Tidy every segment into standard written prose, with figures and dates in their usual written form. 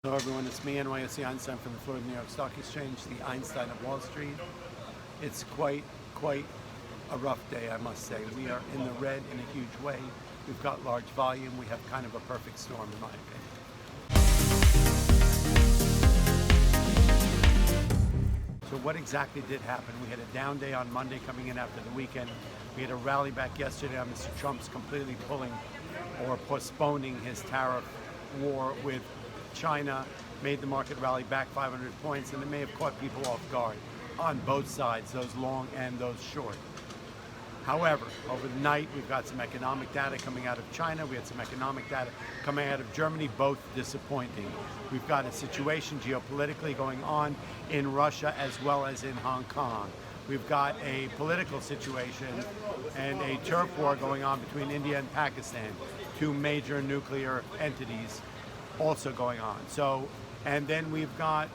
Hello everyone, it's me, NYSE Einstein from the Florida New York Stock Exchange, the Einstein of Wall Street. It's quite a rough day, I must say. We are in the red in a huge way. We've got large volume. We have kind of a perfect storm in my opinion. So what exactly did happen? We had a down day on Monday coming in after the weekend. We had a rally back yesterday on Mr. Trump's completely pulling or postponing his tariff war with China, made the market rally back 500 points, and it may have caught people off guard on both sides, those long and those short. However, over the night, we've got some economic data coming out of China. We had some economic data coming out of Germany, both disappointing. We've got a situation geopolitically going on in Russia as well as in Hong Kong. We've got a political situation and a turf war going on between India and Pakistan, two major nuclear entities also going on. So, and then we've got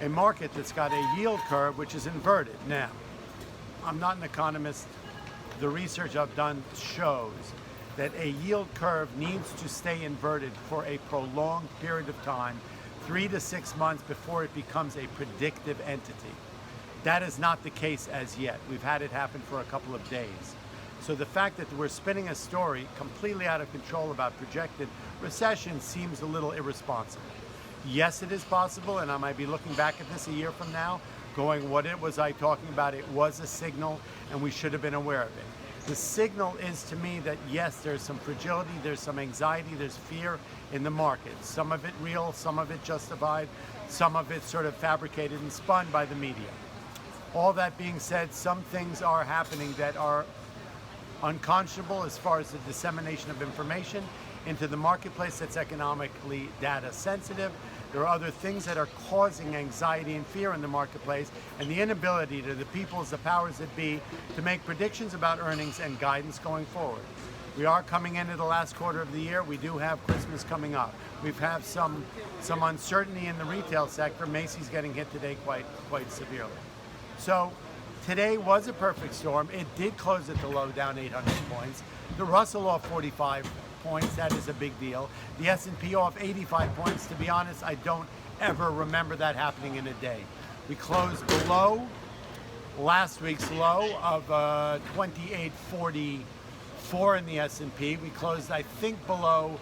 a market that's got a yield curve which is inverted. Now, I'm not an economist. The research I've done shows that a yield curve needs to stay inverted for a prolonged period of time, 3 to 6 months before it becomes a predictive entity. That is not the case as yet. We've had it happen for a couple of days. So the fact that we're spinning a story completely out of control about projected recession seems a little irresponsible. Yes, it is possible, and I might be looking back at this a year from now, going, what was I talking about? It was a signal, and we should have been aware of it. The signal is to me that yes, there's some fragility, there's some anxiety, there's fear in the market. Some of it real, some of it justified, some of it sort of fabricated and spun by the media. All that being said, some things are happening that are unconscionable as far as the dissemination of information into the marketplace that's economically data sensitive. There are other things that are causing anxiety and fear in the marketplace, and the inability to the peoples, the powers that be, to make predictions about earnings and guidance going forward. We are coming into the last quarter of the year. We do have Christmas coming up. We've had some uncertainty in the retail sector. Macy's getting hit today quite severely. So today was a perfect storm. It did close at the low down 800 points. The Russell off 45 points, that is a big deal. The S&P off 85 points. To be honest, I don't ever remember that happening in a day. We closed below last week's low of 2844 in the S&P. We closed, I think, below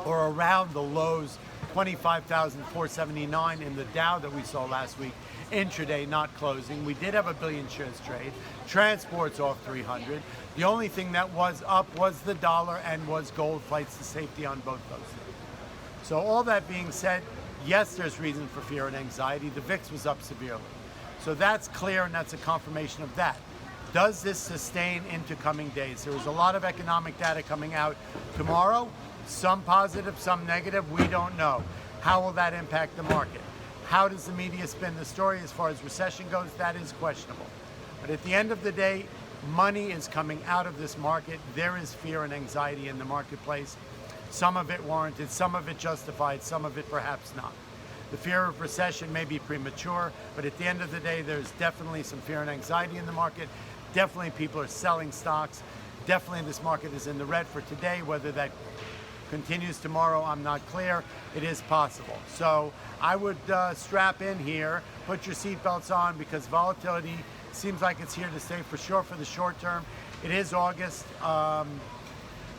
or around the lows 25,479 in the Dow that we saw last week. Intraday, not closing. We did have a billion shares trade. Transport's off 300. The only thing that was up was the dollar and was gold, flights to safety on both those things. So all that being said, yes, there's reason for fear and anxiety. The VIX was up severely. So that's clear, and that's a confirmation of that. Does this sustain into coming days? There is a lot of economic data coming out tomorrow, some positive, some negative, we don't know. How will that impact the market? How does the media spin the story as far as recession goes? That is questionable. But at the end of the day, money is coming out of this market. There is fear and anxiety in the marketplace. Some of it warranted, some of it justified, some of it perhaps not. The fear of recession may be premature, but at the end of the day, there's definitely some fear and anxiety in the market. Definitely people are selling stocks. Definitely this market is in the red for today. Whether that continues tomorrow, I'm not clear. It is possible. So I would strap in here, put your seatbelts on, because volatility seems like it's here to stay for sure for the short term. It is August.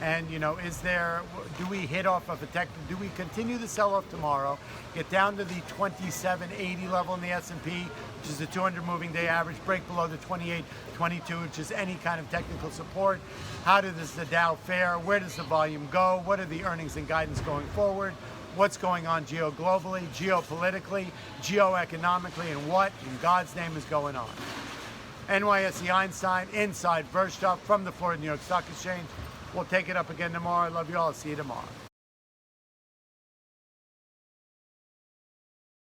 And you know, do we hit off of a tech? Do we continue the sell-off tomorrow, get down to the 2780 level in the S&P, which is the 200 moving day average, break below the 2822, which is any kind of technical support? How does the Dow fare? Where does the volume go? What are the earnings and guidance going forward? What's going on globally, geopolitically, geoeconomically, and what in God's name is going on? NYSE Einstein, inside Verstappen from the Florida New York Stock Exchange. We'll take it up again tomorrow. I love you all. See you tomorrow.